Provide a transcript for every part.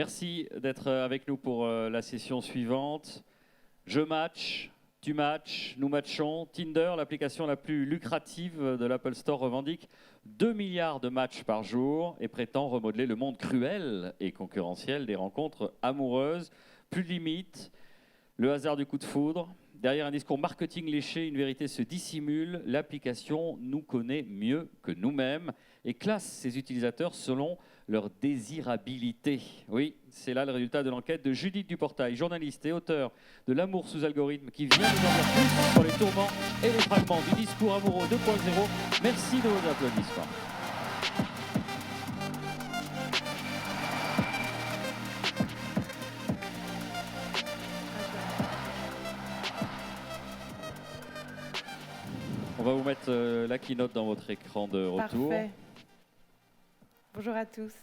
Merci d'être avec nous pour la session suivante. Je match, tu matches, nous matchons. Tinder, l'application la plus lucrative de l'Apple Store, revendique 2 milliards de matchs par jour et prétend remodeler le monde cruel et concurrentiel des rencontres amoureuses. Plus de limites, le hasard du coup de foudre. Derrière un discours marketing léché, une vérité se dissimule. L'application nous connaît mieux que nous-mêmes et classe ses utilisateurs selon leur désirabilité. Oui, c'est là le résultat de l'enquête de Judith Duportail, journaliste et auteure de L'amour sous algorithme, qui vient nous en dire plus sur les tourments et les fragments du discours amoureux 2.0. Merci de vos applaudissements. On va vous mettre la keynote dans votre écran de retour. Parfait. Bonjour à tous.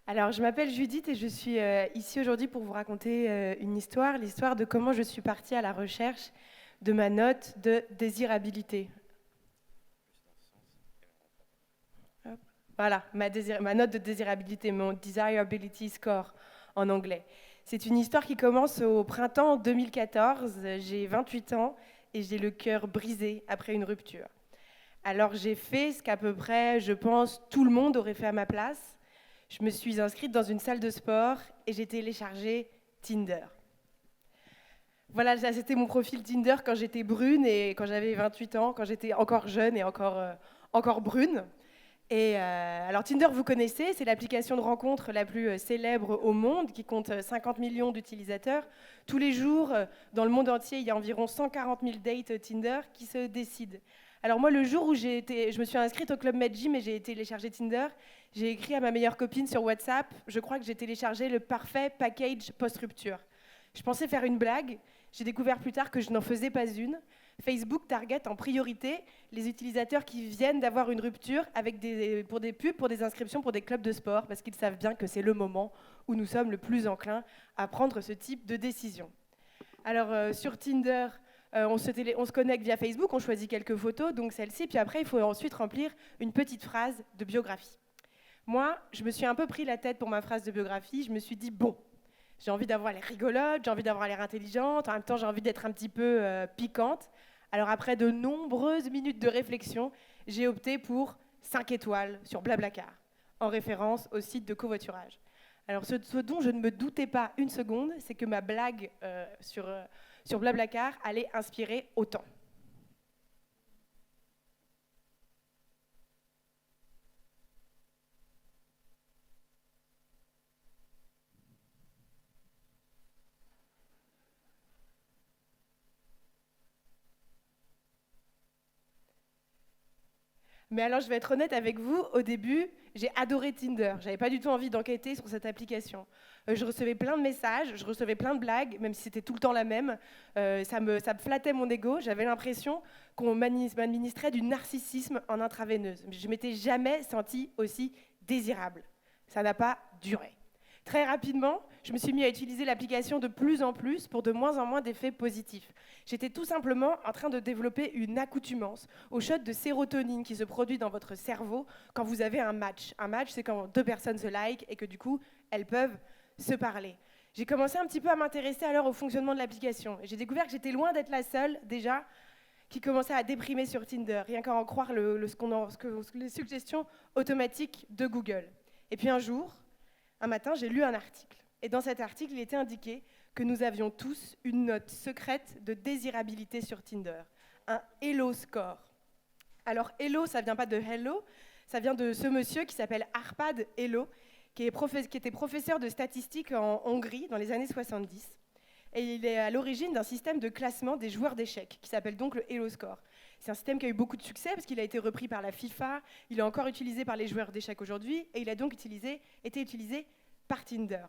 Alors, je m'appelle Judith et je suis ici aujourd'hui pour vous raconter une histoire, l'histoire de comment je suis partie à la recherche de ma note de désirabilité. Hop. Voilà, ma note de désirabilité, mon Desirability Score en anglais. C'est une histoire qui commence au printemps 2014. J'ai 28 ans et j'ai le cœur brisé après une rupture. Alors j'ai fait ce qu'à peu près, je pense, tout le monde aurait fait à ma place. Je me suis inscrite dans une salle de sport et j'ai téléchargé Tinder. Voilà, c'était mon profil Tinder quand j'étais brune et quand j'avais 28 ans, quand j'étais encore jeune et encore brune. Et alors Tinder, vous connaissez, c'est l'application de rencontre la plus célèbre au monde, qui compte 50 millions d'utilisateurs. Tous les jours, dans le monde entier, il y a environ 140 000 dates Tinder qui se décident. Alors moi, le jour où je me suis inscrite au Club Med Gym et j'ai téléchargé Tinder, j'ai écrit à ma meilleure copine sur WhatsApp, je crois que j'ai téléchargé le parfait package post-rupture. Je pensais faire une blague, j'ai découvert plus tard que je n'en faisais pas une. Facebook target en priorité les utilisateurs qui viennent d'avoir une rupture pour des pubs, pour des inscriptions, pour des clubs de sport, parce qu'ils savent bien que c'est le moment où nous sommes le plus enclins à prendre ce type de décision. Alors sur Tinder, on se connecte via Facebook, on choisit quelques photos, donc celle-ci, puis après il faut ensuite remplir une petite phrase de biographie. Moi, je me suis un peu pris la tête pour ma phrase de biographie, je me suis dit, bon, j'ai envie d'avoir l'air rigolote, j'ai envie d'avoir l'air intelligente, en même temps j'ai envie d'être un petit peu piquante. Alors après de nombreuses minutes de réflexion, j'ai opté pour 5 étoiles sur Blablacar, en référence au site de covoiturage. Alors ce dont je ne me doutais pas une seconde, c'est que ma blague sur Blablacar allait inspirer autant. Mais alors, je vais être honnête avec vous, au début, j'ai adoré Tinder. J'avais pas du tout envie d'enquêter sur cette application. Je recevais plein de messages, je recevais plein de blagues, même si c'était tout le temps la même. Ça me flattait mon ego. J'avais l'impression qu'on m'administrait du narcissisme en intraveineuse. Je m'étais jamais sentie aussi désirable. Ça n'a pas duré. Très rapidement, je me suis mis à utiliser l'application de plus en plus pour de moins en moins d'effets positifs. J'étais tout simplement en train de développer une accoutumance au shot de sérotonine qui se produit dans votre cerveau quand vous avez un match. Un match, c'est quand deux personnes se like et que du coup, elles peuvent se parler. J'ai commencé un petit peu à m'intéresser alors au fonctionnement de l'application. J'ai découvert que j'étais loin d'être la seule, déjà, qui commençait à déprimer sur Tinder, rien qu'à en croire les suggestions automatiques de Google. Et puis un matin, j'ai lu un article. Et dans cet article, il était indiqué que nous avions tous une note secrète de désirabilité sur Tinder, un Hello Score. Alors Hello, ça ne vient pas de Hello, ça vient de ce monsieur qui s'appelle Arpad Hello, qui était professeur de statistiques en Hongrie dans les années 70. Et il est à l'origine d'un système de classement des joueurs d'échecs, qui s'appelle donc le Hello Score. C'est un système qui a eu beaucoup de succès parce qu'il a été repris par la FIFA, il est encore utilisé par les joueurs d'échecs aujourd'hui, et il a donc été utilisé par Tinder.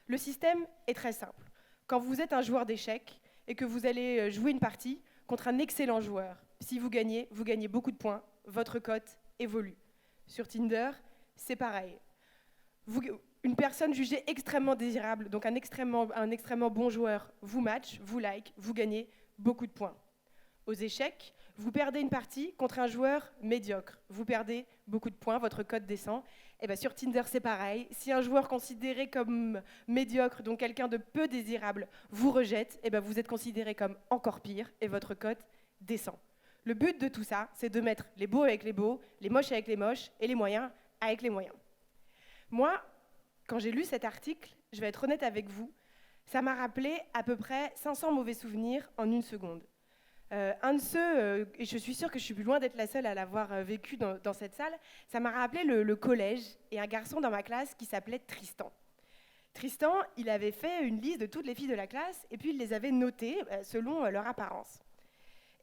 Le système est très simple. Quand vous êtes un joueur d'échecs et que vous allez jouer une partie contre un excellent joueur, si vous gagnez beaucoup de points, votre cote évolue. Sur Tinder, c'est pareil. Une personne jugée extrêmement désirable, donc un extrêmement bon joueur, vous match, vous like, vous gagnez beaucoup de points. Aux échecs, Vous perdez une partie contre un joueur médiocre. Vous perdez beaucoup de points, votre cote descend. Et bien sur Tinder, c'est pareil. Si un joueur considéré comme médiocre, donc quelqu'un de peu désirable, vous rejette, et bien vous êtes considéré comme encore pire et votre cote descend. Le but de tout ça, c'est de mettre les beaux avec les beaux, les moches avec les moches et les moyens avec les moyens. Moi, quand j'ai lu cet article, je vais être honnête avec vous, ça m'a rappelé à peu près 500 mauvais souvenirs en une seconde. Un de ceux, et je suis sûre que je suis plus loin d'être la seule à l'avoir vécu dans cette salle, ça m'a rappelé le collège et un garçon dans ma classe qui s'appelait Tristan. Tristan, il avait fait une liste de toutes les filles de la classe et puis il les avait notées selon leur apparence.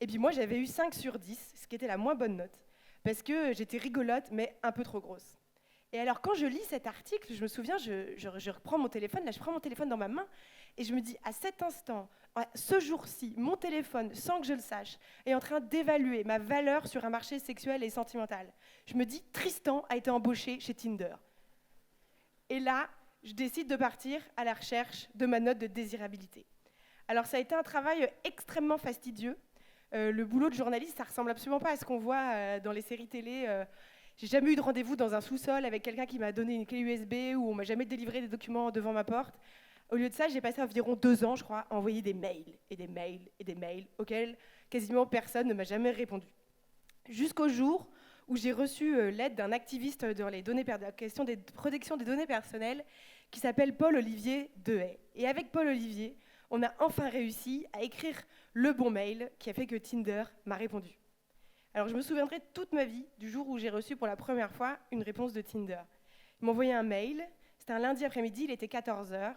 Et puis moi, j'avais eu 5 sur 10, ce qui était la moins bonne note, parce que j'étais rigolote, mais un peu trop grosse. Et alors, quand je lis cet article, je me souviens, je reprends mon téléphone, là, je prends mon téléphone dans ma main, et je me dis, à cet instant, ce jour-ci, mon téléphone, sans que je le sache, est en train d'évaluer ma valeur sur un marché sexuel et sentimental. Je me dis, Tristan a été embauché chez Tinder. Et là, je décide de partir à la recherche de ma note de désirabilité. Alors, ça a été un travail extrêmement fastidieux. Le boulot de journaliste, ça ressemble absolument pas à ce qu'on voit dans les séries télé. J'ai jamais eu de rendez-vous dans un sous-sol avec quelqu'un qui m'a donné une clé USB ou on m'a jamais délivré des documents devant ma porte. Au lieu de ça, j'ai passé environ 2 ans, je crois, à envoyer des mails et des mails et des mails auxquels quasiment personne ne m'a jamais répondu. Jusqu'au jour où j'ai reçu l'aide d'un activiste dans la question des protections des données personnelles qui s'appelle Paul-Olivier Dehaye. Et avec Paul-Olivier, on a enfin réussi à écrire le bon mail qui a fait que Tinder m'a répondu. Alors je me souviendrai toute ma vie du jour où j'ai reçu pour la première fois une réponse de Tinder. Ils m'ont envoyé un mail, c'était un lundi après-midi, il était 14h.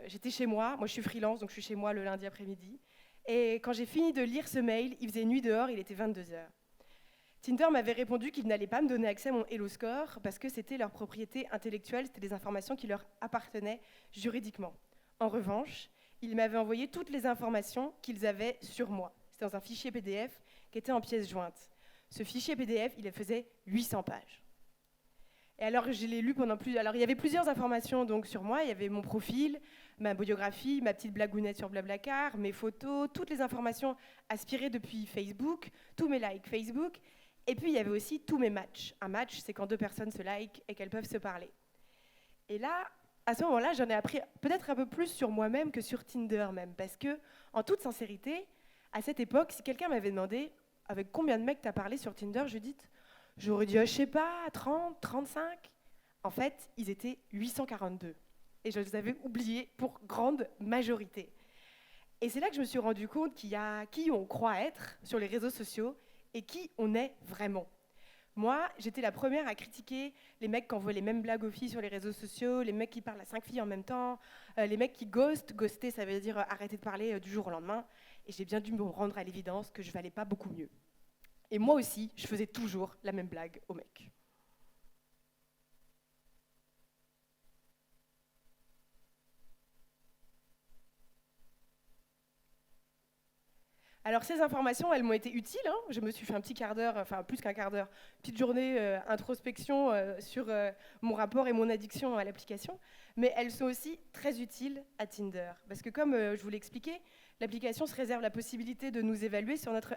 J'étais chez moi je suis freelance, donc je suis chez moi le lundi après-midi. Et quand j'ai fini de lire ce mail, il faisait nuit dehors, il était 22h. Tinder m'avait répondu qu'il n'allait pas me donner accès à mon Hello Score parce que c'était leur propriété intellectuelle, c'était des informations qui leur appartenaient juridiquement. En revanche, ils m'avaient envoyé toutes les informations qu'ils avaient sur moi. C'était dans un fichier PDF qui était en pièces jointes. Ce fichier PDF, il faisait 800 pages. Et alors, je l'ai lu pendant plus... Alors, il y avait plusieurs informations donc, sur moi. Il y avait mon profil, ma biographie, ma petite blagounette sur Blablacar, mes photos, toutes les informations aspirées depuis Facebook, tous mes likes Facebook. Et puis, il y avait aussi tous mes matchs. Un match, c'est quand 2 personnes se likent et qu'elles peuvent se parler. Et là, à ce moment-là, j'en ai appris peut-être un peu plus sur moi-même que sur Tinder même. Parce que, en toute sincérité, à cette époque, si quelqu'un m'avait demandé « Avec combien de mecs t'as parlé sur Tinder ?» j'aurais dit, je sais pas, 30, 35. En fait, ils étaient 842. Et je les avais oubliés pour grande majorité. Et c'est là que je me suis rendu compte qu'il y a qui on croit être sur les réseaux sociaux et qui on est vraiment. Moi, j'étais la première à critiquer les mecs qui envoient les mêmes blagues aux filles sur les réseaux sociaux, les mecs qui parlent à 5 filles en même temps, les mecs qui ghostent. Ghoster, ça veut dire arrêter de parler du jour au lendemain. Et j'ai bien dû me rendre à l'évidence que je valais pas beaucoup mieux. Et moi aussi, je faisais toujours la même blague aux mecs. Alors ces informations, elles m'ont été utiles. Je me suis fait un petit quart d'heure, enfin plus qu'un quart d'heure, petite journée introspection sur mon rapport et mon addiction à l'application. Mais elles sont aussi très utiles à Tinder. Parce que comme je vous l'ai expliqué, l'application se réserve la possibilité de nous évaluer sur notre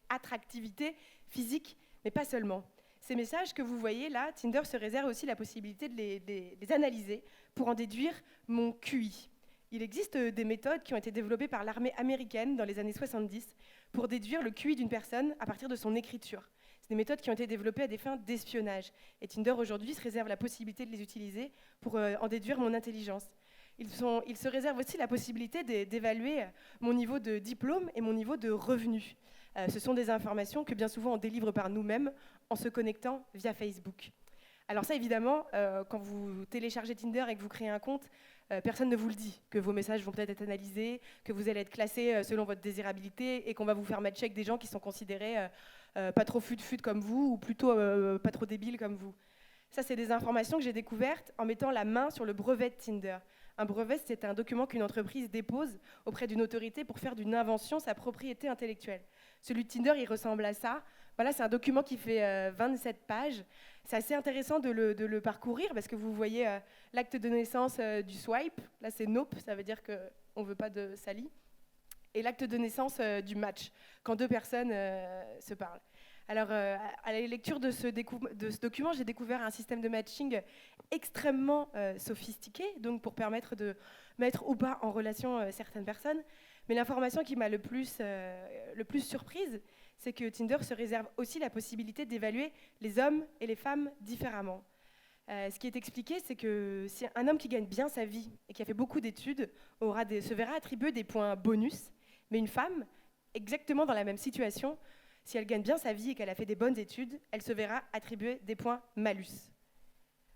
attractivité physique, mais pas seulement. Ces messages que vous voyez là, Tinder se réserve aussi la possibilité de les analyser pour en déduire mon QI. Il existe des méthodes qui ont été développées par l'armée américaine dans les années 70 pour déduire le QI d'une personne à partir de son écriture. C'est des méthodes qui ont été développées à des fins d'espionnage. Et Tinder aujourd'hui se réserve la possibilité de les utiliser pour en déduire mon intelligence. Ils se réservent aussi la possibilité d'évaluer mon niveau de diplôme et mon niveau de revenu. Ce sont des informations que bien souvent on délivre par nous-mêmes en se connectant via Facebook. Alors ça, évidemment, quand vous téléchargez Tinder et que vous créez un compte, personne ne vous le dit, que vos messages vont peut-être être analysés, que vous allez être classé selon votre désirabilité et qu'on va vous faire matcher avec des gens qui sont considérés pas trop fut-fut comme vous ou plutôt pas trop débiles comme vous. Ça, c'est des informations que j'ai découvertes en mettant la main sur le brevet de Tinder. Un brevet, c'est un document qu'une entreprise dépose auprès d'une autorité pour faire d'une invention sa propriété intellectuelle. Celui de Tinder, il ressemble à ça. Voilà, c'est un document qui fait 27 pages. C'est assez intéressant de le parcourir parce que vous voyez l'acte de naissance du swipe. Là, c'est nope, ça veut dire qu'on ne veut pas de sali. et l'acte de naissance du match, quand deux personnes se parlent. Alors, à la lecture de ce document, j'ai découvert un système de matching extrêmement sophistiqué, donc pour permettre de mettre ou pas en relation certaines personnes. Mais l'information qui m'a le plus surprise, c'est que Tinder se réserve aussi la possibilité d'évaluer les hommes et les femmes différemment. Ce qui est expliqué, c'est que si un homme qui gagne bien sa vie et qui a fait beaucoup d'études se verra attribuer des points bonus, mais une femme, exactement dans la même situation, si elle gagne bien sa vie et qu'elle a fait des bonnes études, elle se verra attribuer des points malus.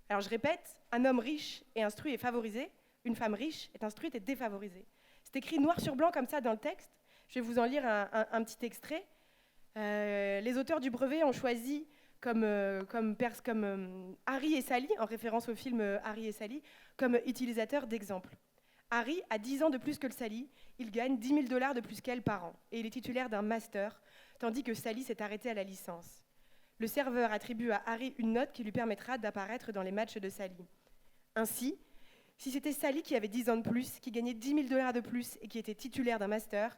Alors je répète, un homme riche et instruit est favorisé, une femme riche est instruite et défavorisée. C'est écrit noir sur blanc comme ça dans le texte. Je vais vous en lire un petit extrait. Les auteurs du brevet ont choisi comme Harry et Sally, en référence au film Harry et Sally, comme utilisateurs d'exemple. Harry a 10 ans de plus que Sally, il gagne 10 000 $ de plus qu'elle par an, et il est titulaire d'un master, tandis que Sally s'est arrêtée à la licence. Le serveur attribue à Harry une note qui lui permettra d'apparaître dans les matchs de Sally. Ainsi, si c'était Sally qui avait 10 ans de plus, qui gagnait 10 000 $ de plus et qui était titulaire d'un master,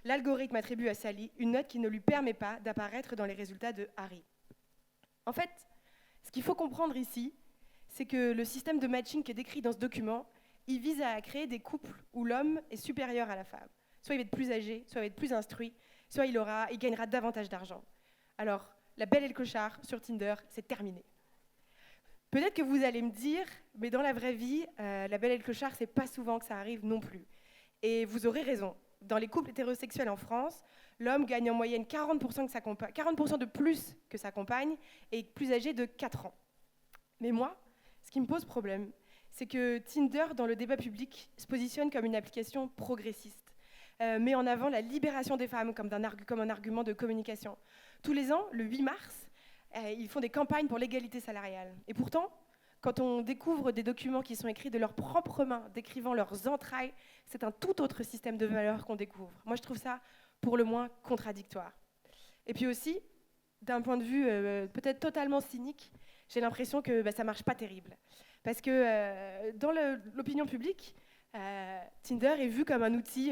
l'algorithme attribue à Sally une note qui ne lui permet pas d'apparaître dans les résultats de Harry. En fait, ce qu'il faut comprendre ici, c'est que le système de matching qui est décrit dans ce document, il vise à créer des couples où l'homme est supérieur à la femme. Soit il va être plus âgé, soit il va être plus instruit, soit il gagnera davantage d'argent. Alors, la belle et le clochard sur Tinder, c'est terminé. Peut-être que vous allez me dire, mais dans la vraie vie, la belle et le clochard, c'est pas souvent que ça arrive non plus. Et vous aurez raison. Dans les couples hétérosexuels en France, l'homme gagne en moyenne 40% de plus que sa compagne et est plus âgé de 4 ans. Mais moi, ce qui me pose problème, c'est que Tinder, dans le débat public, se positionne comme une application progressiste, met en avant la libération des femmes comme un argument de communication. Tous les ans, le 8 mars, ils font des campagnes pour l'égalité salariale. Et pourtant, quand on découvre des documents qui sont écrits de leurs propres mains, décrivant leurs entrailles, c'est un tout autre système de valeurs qu'on découvre. Moi, je trouve ça, pour le moins, contradictoire. Et puis aussi, d'un point de vue peut-être totalement cynique, j'ai l'impression que ça ne marche pas terrible. Parce que dans l'opinion publique, Tinder est vu comme un outil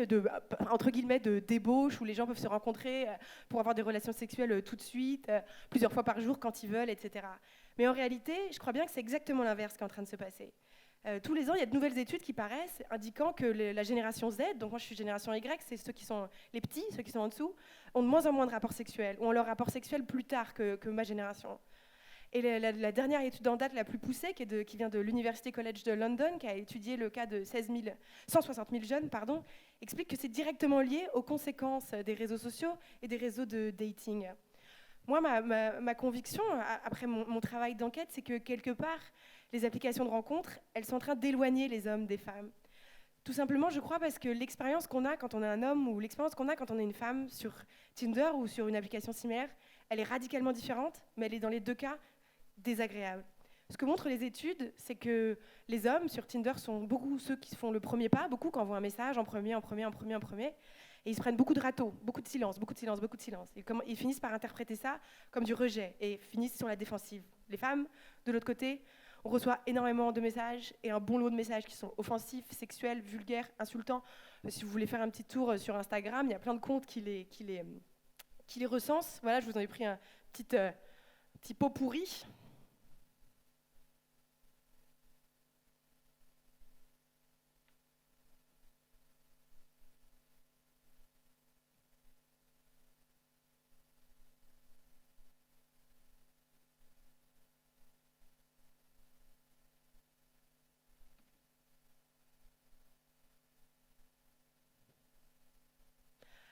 entre guillemets, de débauche où les gens peuvent se rencontrer pour avoir des relations sexuelles tout de suite, plusieurs fois par jour quand ils veulent, etc. Mais en réalité, je crois bien que c'est exactement l'inverse qui est en train de se passer. Tous les ans, il y a de nouvelles études qui paraissent indiquant que la génération Z, donc moi je suis génération Y, c'est ceux qui sont les petits, ceux qui sont en dessous, ont de moins en moins de rapports sexuels, ont leur rapport sexuel plus tard que ma génération. Et la dernière étude en date la plus poussée, qui vient de l'University College de London, qui a étudié le cas de 160 000 jeunes, explique que c'est directement lié aux conséquences des réseaux sociaux et des réseaux de dating. Moi, ma conviction, après mon travail d'enquête, c'est que quelque part, les applications de rencontres, elles sont en train d'éloigner les hommes des femmes. Tout simplement, je crois, parce que l'expérience qu'on a quand on est un homme ou l'expérience qu'on a quand on est une femme sur Tinder ou sur une application similaire, elle est radicalement différente, mais elle est dans les deux cas désagréable. Ce que montrent les études, c'est que les hommes sur Tinder sont beaucoup ceux qui font le premier pas, beaucoup qui envoient un message en premier, et ils se prennent beaucoup de râteaux, beaucoup de silence. Et ils finissent par interpréter ça comme du rejet et finissent sur la défensive. Les femmes, de l'autre côté, on reçoit énormément de messages et un bon lot de messages qui sont offensifs, sexuels, vulgaires, insultants. Si vous voulez faire un petit tour sur Instagram, il y a plein de comptes qui les recensent. Voilà, je vous en ai pris un petit pot pourri.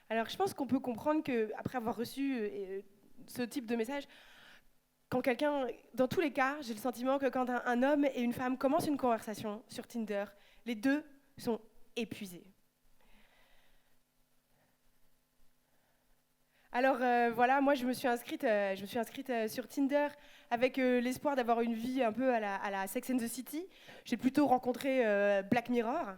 Alors, je pense qu'on peut comprendre qu'après avoir reçu ce type de message, dans tous les cas, j'ai le sentiment que quand un homme et une femme commencent une conversation sur Tinder, les deux sont épuisés. Alors voilà, moi je me suis inscrite sur Tinder avec l'espoir d'avoir une vie un peu à la Sex and the City. J'ai plutôt rencontré Black Mirror.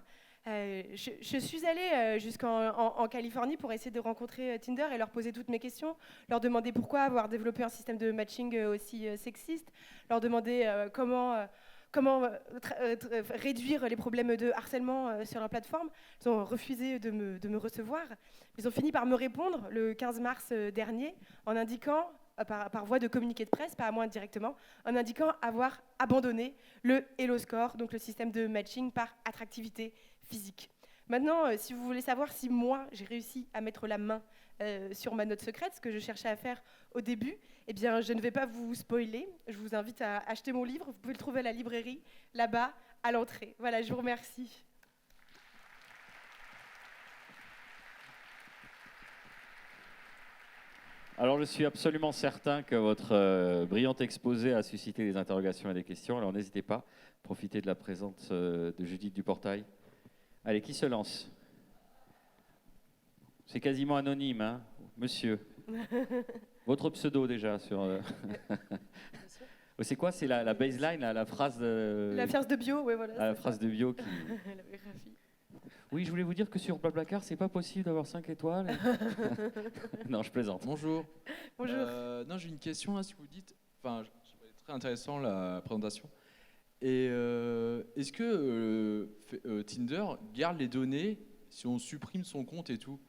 Je suis allée jusqu'en Californie pour essayer de rencontrer Tinder et leur poser toutes mes questions, leur demander pourquoi avoir développé un système de matching aussi sexiste, leur demander comment comment réduire les problèmes de harcèlement sur leur plateforme. Ils ont refusé de me recevoir. Ils ont fini par me répondre le 15 mars dernier en indiquant, par voie de communiqué de presse, pas à moi directement, en indiquant avoir abandonné le Hello Score, donc le système de matching par attractivité physique. Maintenant, si vous voulez savoir si moi, j'ai réussi à mettre la main sur ma note secrète, ce que je cherchais à faire au début, eh bien, je ne vais pas vous spoiler. Je vous invite à acheter mon livre. Vous pouvez le trouver à la librairie, là-bas, à l'entrée. Voilà, je vous remercie. Alors, je suis absolument certain que votre brillant exposé a suscité des interrogations et des questions. Alors, n'hésitez pas, profitez de la présence de Judith Duportail. Allez, qui se lance? C'est quasiment anonyme, hein, monsieur. Votre pseudo déjà sur. C'est quoi? C'est la baseline, la phrase. La phrase de bio, oui, voilà. La phrase de bio qui. La biographie. Oui, je voulais vous dire que sur Blablacar, c'est pas possible d'avoir 5 étoiles. Non, je plaisante. Bonjour. Bonjour. Non, j'ai une question là, si vous dites. Enfin, je trouvais très intéressant la présentation. Et est-ce que Tinder garde les données si on supprime son compte et tout?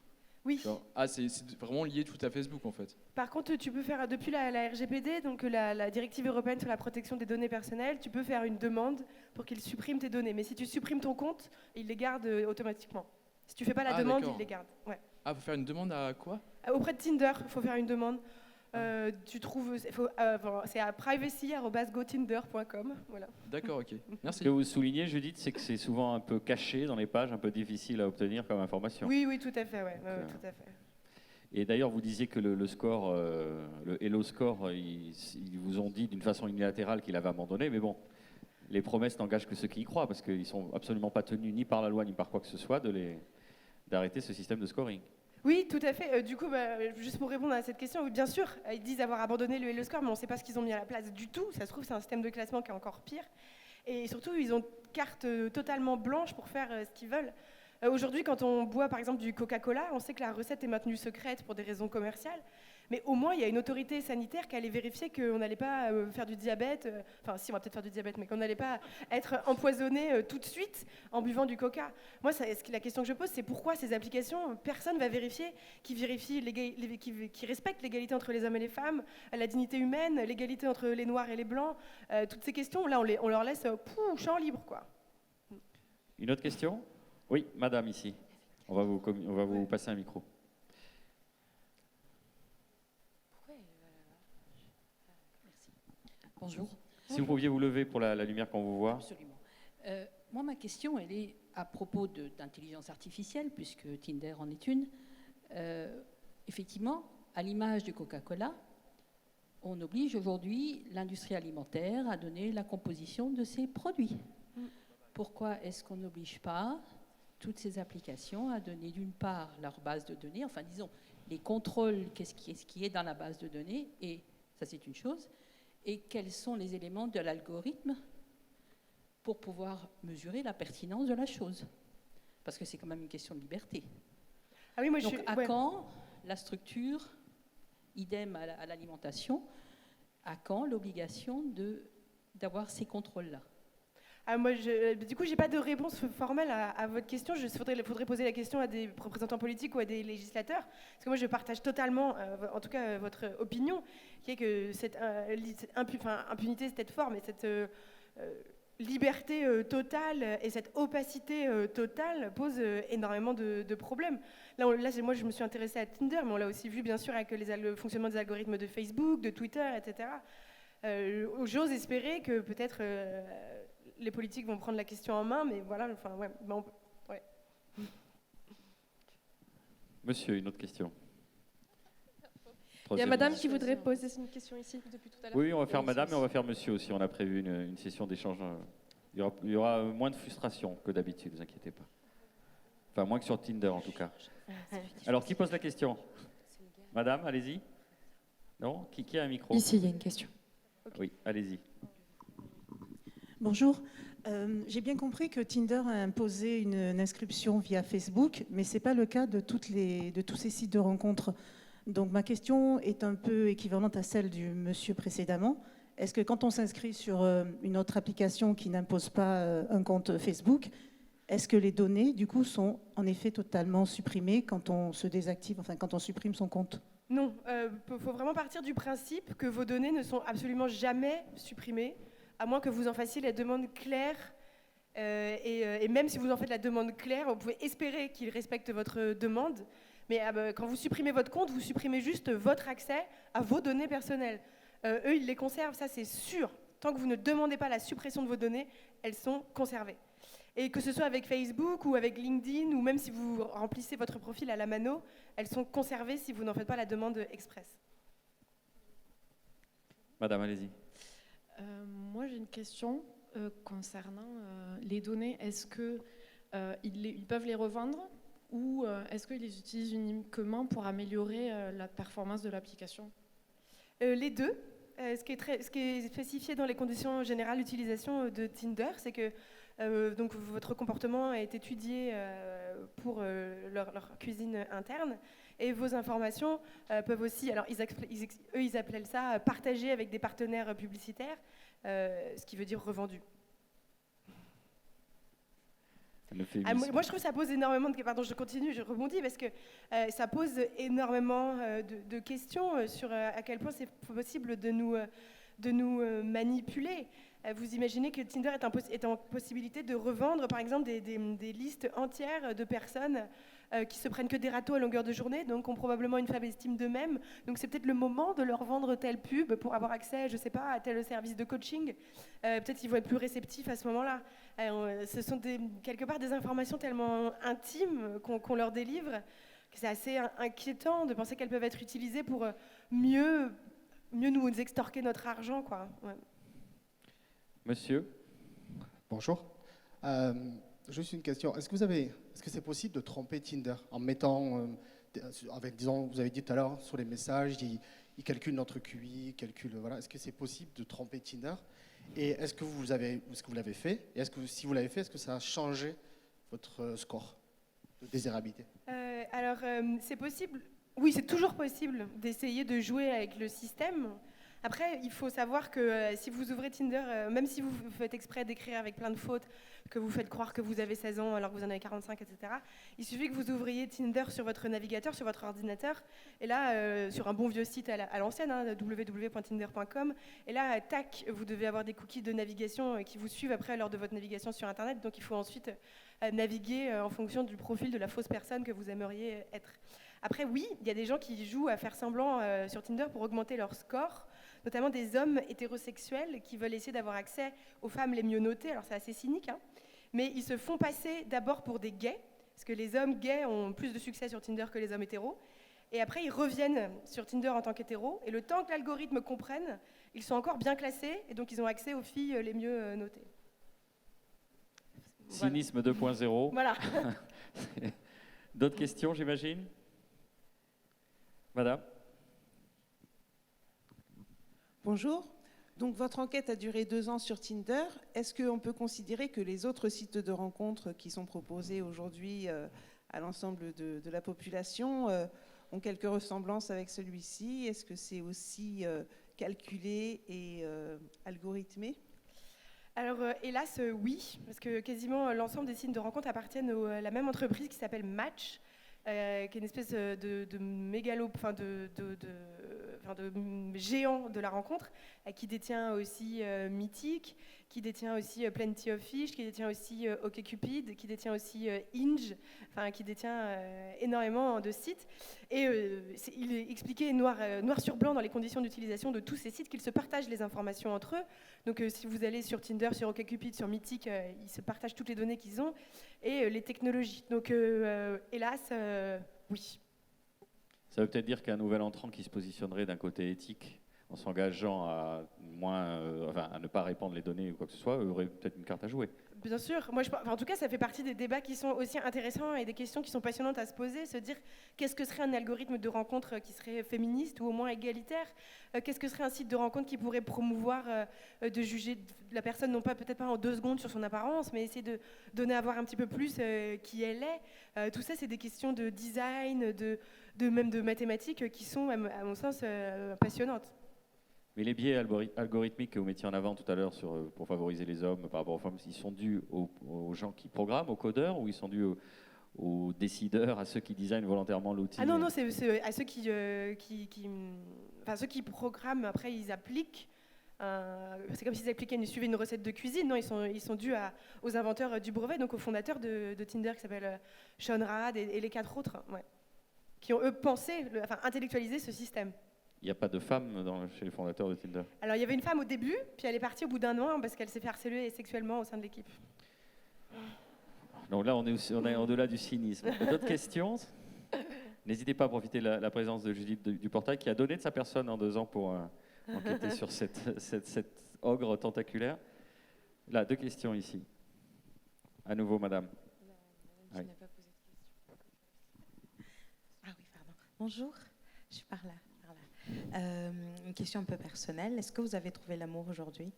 Oui. Genre, c'est vraiment lié tout à Facebook en fait. Par contre, tu peux faire, depuis la RGPD, donc la directive européenne sur la protection des données personnelles, tu peux faire une demande pour qu'il supprime tes données. Mais si tu supprimes ton compte, il les garde automatiquement. Si tu fais pas la demande, il les garde. Ouais. Ah, faut faire une demande à quoi? Auprès de Tinder, il faut faire une demande. Tu trouves, c'est à privacy@gotinder.com. Voilà. D'accord, ok. Merci. Ce que vous soulignez, Judith, c'est que c'est souvent un peu caché dans les pages, un peu difficile à obtenir comme information. Oui, oui, tout à fait, ouais, tout à fait. Et d'ailleurs, vous disiez que le score, le Hello Score, ils vous ont dit d'une façon unilatérale qu'il avait abandonné, mais bon, les promesses n'engagent que ceux qui y croient, parce qu'ils ne sont absolument pas tenus ni par la loi ni par quoi que ce soit d'arrêter ce système de scoring. Oui, tout à fait. Du coup, juste pour répondre à cette question, oui, bien sûr, ils disent avoir abandonné le Hello Score, mais on ne sait pas ce qu'ils ont mis à la place du tout. Ça se trouve, c'est un système de classement qui est encore pire. Et surtout, ils ont carte totalement blanche pour faire ce qu'ils veulent. Aujourd'hui, quand on boit par exemple du Coca-Cola, on sait que la recette est maintenue secrète pour des raisons commerciales, mais au moins il y a une autorité sanitaire qui allait vérifier qu'on n'allait pas faire du diabète, enfin si on va peut-être faire du diabète, mais qu'on n'allait pas être empoisonné tout de suite en buvant du Coca. Moi, la question que je pose, c'est pourquoi ces applications, personne ne va vérifier, qui respectent l'égalité entre les hommes et les femmes, la dignité humaine, l'égalité entre les noirs et les blancs, toutes ces questions, là on leur laisse champ libre, quoi. Une autre question? Oui, madame, ici. On va vous passer un micro. Merci. Bonjour. Si vous pouviez vous lever pour la lumière qu'on vous voit. Absolument. Moi, ma question, elle est à propos d'intelligence artificielle, puisque Tinder en est une. Effectivement, à l'image du Coca-Cola, on oblige aujourd'hui l'industrie alimentaire à donner la composition de ses produits. Pourquoi est-ce qu'on n'oblige pas toutes ces applications à donner d'une part leur base de données, enfin disons les contrôles, qu'est-ce qui est dans la base de données, et ça c'est une chose, et quels sont les éléments de l'algorithme pour pouvoir mesurer la pertinence de la chose, parce que c'est quand même une question de liberté. Ah oui, moi, donc quand la structure, idem à l'alimentation, à quand l'obligation d'avoir ces contrôles-là? Moi, du coup, je n'ai pas de réponse formelle à votre question. Il faudrait poser la question à des représentants politiques ou à des législateurs. Parce que moi, je partage totalement, en tout cas, votre opinion, qui est que cette impunité, c'est peut-être fort, mais cette liberté totale et cette opacité totale pose énormément de problèmes. Là, moi, je me suis intéressée à Tinder, mais on l'a aussi vu, bien sûr, avec le fonctionnement des algorithmes de Facebook, de Twitter, etc. J'ose espérer que peut-être... les politiques vont prendre la question en main, mais voilà, enfin, ouais. Monsieur, une autre question. Il y a madame qui voudrait poser une question ici depuis tout à l'heure. Oui, on va faire madame et on va faire monsieur aussi. On a prévu une session d'échange. Il y aura moins de frustration que d'habitude, ne vous inquiétez pas. Enfin, moins que sur Tinder en tout cas. Alors, qui pose la question? Madame, allez-y. Non? Qui a un micro? Ici, il y a une question. Oui, allez-y. Bonjour. J'ai bien compris que Tinder a imposé une inscription via Facebook, mais ce n'est pas le cas de tous ces sites de rencontres. Donc ma question est un peu équivalente à celle du monsieur précédemment. Est-ce que quand on s'inscrit sur une autre application qui n'impose pas un compte Facebook, est-ce que les données, du coup, sont en effet totalement supprimées quand on se désactive, enfin quand on supprime son compte? Non, il faut vraiment partir du principe que vos données ne sont absolument jamais supprimées, à moins que vous en fassiez la demande claire. Et même si vous en faites la demande claire, vous pouvez espérer qu'ils respectent votre demande. Mais quand vous supprimez votre compte, vous supprimez juste votre accès à vos données personnelles. Eux, ils les conservent, ça c'est sûr. Tant que vous ne demandez pas la suppression de vos données, elles sont conservées. Et que ce soit avec Facebook ou avec LinkedIn, ou même si vous remplissez votre profil à la mano, elles sont conservées si vous n'en faites pas la demande express. Madame, allez-y. Moi, j'ai une question concernant les données. Est-ce qu'ils peuvent les revendre ou est-ce qu'ils les utilisent uniquement pour améliorer la performance de l'application? Les deux. Ce qui est spécifié dans les conditions générales d'utilisation de Tinder, c'est que donc votre comportement est étudié pour leur cuisine interne, et vos informations peuvent aussi, alors ils appellent ça partager avec des partenaires publicitaires, ce qui veut dire revendu. Moi, je trouve que ça pose énormément de... Pardon, je continue, je rebondis, parce que ça pose énormément de questions sur à quel point c'est possible de nous manipuler. Vous imaginez que Tinder est en possibilité de revendre, par exemple, des listes entières de personnes qui se prennent que des râteaux à longueur de journée, donc ont probablement une faible estime d'eux-mêmes. Donc c'est peut-être le moment de leur vendre telle pub pour avoir accès, je ne sais pas, à tel service de coaching. Peut-être qu'ils vont être plus réceptifs à ce moment-là. Ce sont quelque part des informations tellement intimes qu'on leur délivre que c'est assez inquiétant de penser qu'elles peuvent être utilisées pour mieux nous extorquer notre argent, quoi. Ouais. Monsieur. Bonjour. Juste une question. Est-ce que c'est possible de tromper Tinder en mettant, disons, vous avez dit tout à l'heure, sur les messages, il calcule notre QI, voilà. Est-ce que c'est possible de tromper Tinder? Et est-ce que vous l'avez fait? Et si vous l'avez fait, est-ce que ça a changé votre score de désirabilité? Alors, c'est possible. Oui, c'est toujours possible d'essayer de jouer avec le système. Après, il faut savoir que si vous ouvrez Tinder, même si vous faites exprès d'écrire avec plein de fautes, que vous faites croire que vous avez 16 ans alors que vous en avez 45, etc., il suffit que vous ouvriez Tinder sur votre navigateur, sur votre ordinateur, et là, sur un bon vieux site à l'ancienne, hein, www.tinder.com, et là, tac, vous devez avoir des cookies de navigation qui vous suivent après lors de votre navigation sur Internet, donc il faut ensuite naviguer en fonction du profil de la fausse personne que vous aimeriez être. Après, oui, il y a des gens qui jouent à faire semblant sur Tinder pour augmenter leur score, notamment des hommes hétérosexuels qui veulent essayer d'avoir accès aux femmes les mieux notées. Alors c'est assez cynique, hein, mais ils se font passer d'abord pour des gays, parce que les hommes gays ont plus de succès sur Tinder que les hommes hétéros. Et après, ils reviennent sur Tinder en tant qu'hétéros, et le temps que l'algorithme comprenne, ils sont encore bien classés, et donc ils ont accès aux filles les mieux notées. Cynisme 2.0. Voilà. D'autres questions, j'imagine? Madame. Bonjour. Donc votre enquête a duré 2 ans sur Tinder. Est-ce qu'on peut considérer que les autres sites de rencontres qui sont proposés aujourd'hui à l'ensemble de la population ont quelques ressemblances avec celui-ci? Est-ce que c'est aussi calculé et algorithmé? Alors hélas, oui, parce que quasiment l'ensemble des sites de rencontres appartiennent à la même entreprise qui s'appelle Match, qui est une espèce de géant de la rencontre, qui détient aussi Mythic, qui détient aussi Plenty of Fish, qui détient aussi OkCupid, qui détient aussi Hinge, qui détient énormément de sites. Et il est expliqué noir sur blanc dans les conditions d'utilisation de tous ces sites qu'ils se partagent les informations entre eux. Donc si vous allez sur Tinder, sur OkCupid, sur Mythic, ils se partagent toutes les données qu'ils ont et les technologies. Donc hélas, oui. Ça veut peut-être dire qu'un nouvel entrant qui se positionnerait d'un côté éthique, en s'engageant à ne pas répandre les données ou quoi que ce soit, aurait peut-être une carte à jouer. Bien sûr. Moi, en tout cas, ça fait partie des débats qui sont aussi intéressants et des questions qui sont passionnantes à se poser. Se dire, qu'est-ce que serait un algorithme de rencontre qui serait féministe ou au moins égalitaire? Qu'est-ce que serait un site de rencontre qui pourrait promouvoir de juger la personne, non pas peut-être pas en 2 secondes sur son apparence, mais essayer de donner à voir un petit peu plus qui elle est. Tout ça, c'est des questions de design, même de mathématiques qui sont, à mon sens, passionnantes. Mais les biais algorithmiques que vous mettiez en avant tout à l'heure pour favoriser les hommes par rapport aux femmes, ils sont dus aux gens qui programment, aux codeurs, ou ils sont dus aux décideurs, à ceux qui designent volontairement l'outil? Ah non, c'est à ceux ceux qui programment, après ils appliquent. C'est comme s'ils appliquaient, suivaient une recette de cuisine. Non, ils sont dus aux inventeurs du brevet, donc aux fondateurs de Tinder qui s'appellent Sean Rad et les 4 autres, ouais, qui ont eux intellectualisé ce système. Il n'y a pas de femmes chez les fondateurs de Tinder? Alors il y avait une femme au début, puis elle est partie au bout d'un an parce qu'elle s'est fait harceler sexuellement au sein de l'équipe. Donc là, on est au-delà du cynisme. D'autres questions? N'hésitez pas à profiter de la présence de Judith du Portail, qui a donné de sa personne en 2 ans pour enquêter sur cette ogre tentaculaire. Là, 2 questions ici. À nouveau, madame. Je n'ai pas posé de question. Ah oui, pardon. Bonjour, je suis par là. Une question un peu personnelle. Est-ce que vous avez trouvé l'amour aujourd'hui?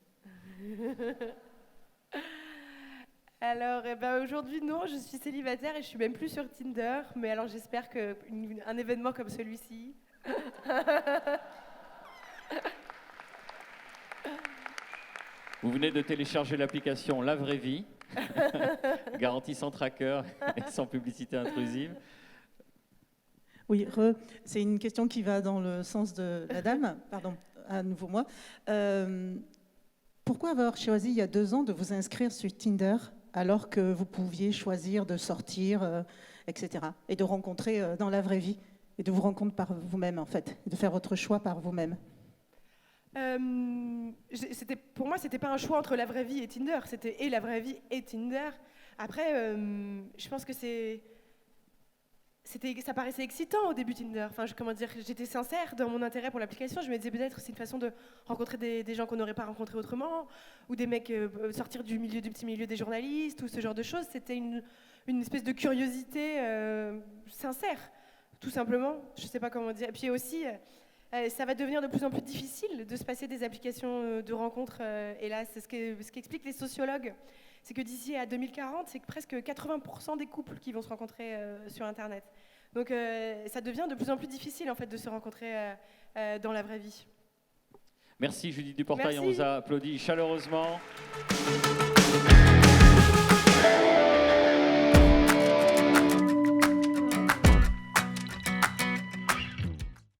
Alors, aujourd'hui, non, je suis célibataire et je suis même plus sur Tinder. Mais alors, j'espère qu'un événement comme celui-ci... Vous venez de télécharger l'application La Vraie Vie, garantie sans tracker et sans publicité intrusive. Oui, c'est une question qui va dans le sens de la dame. Pardon, à nouveau moi. Pourquoi avoir choisi il y a 2 ans de vous inscrire sur Tinder alors que vous pouviez choisir de sortir, etc. et de rencontrer dans la vraie vie et de vous rencontrer par vous-même en fait, et de faire votre choix par vous-même? Pour moi, c'était pas un choix entre la vraie vie et Tinder, c'était et la vraie vie et Tinder. Après, je pense que ça paraissait excitant au début Tinder. Enfin, j'étais sincère dans mon intérêt pour l'application. Je me disais peut-être c'est une façon de rencontrer des gens qu'on n'aurait pas rencontrés autrement, ou des mecs sortir du petit milieu des journalistes, ou ce genre de choses. C'était une espèce de curiosité sincère, tout simplement. Je sais pas comment dire. Et puis aussi, ça va devenir de plus en plus difficile de se passer des applications de rencontres. Et là, c'est ce qu'expliquent les sociologues. C'est que d'ici à 2040, c'est que presque 80% des couples qui vont se rencontrer sur Internet. Donc ça devient de plus en plus difficile en fait de se rencontrer dans la vraie vie. Merci Judith Duportail, Merci. on vous a applaudi chaleureusement.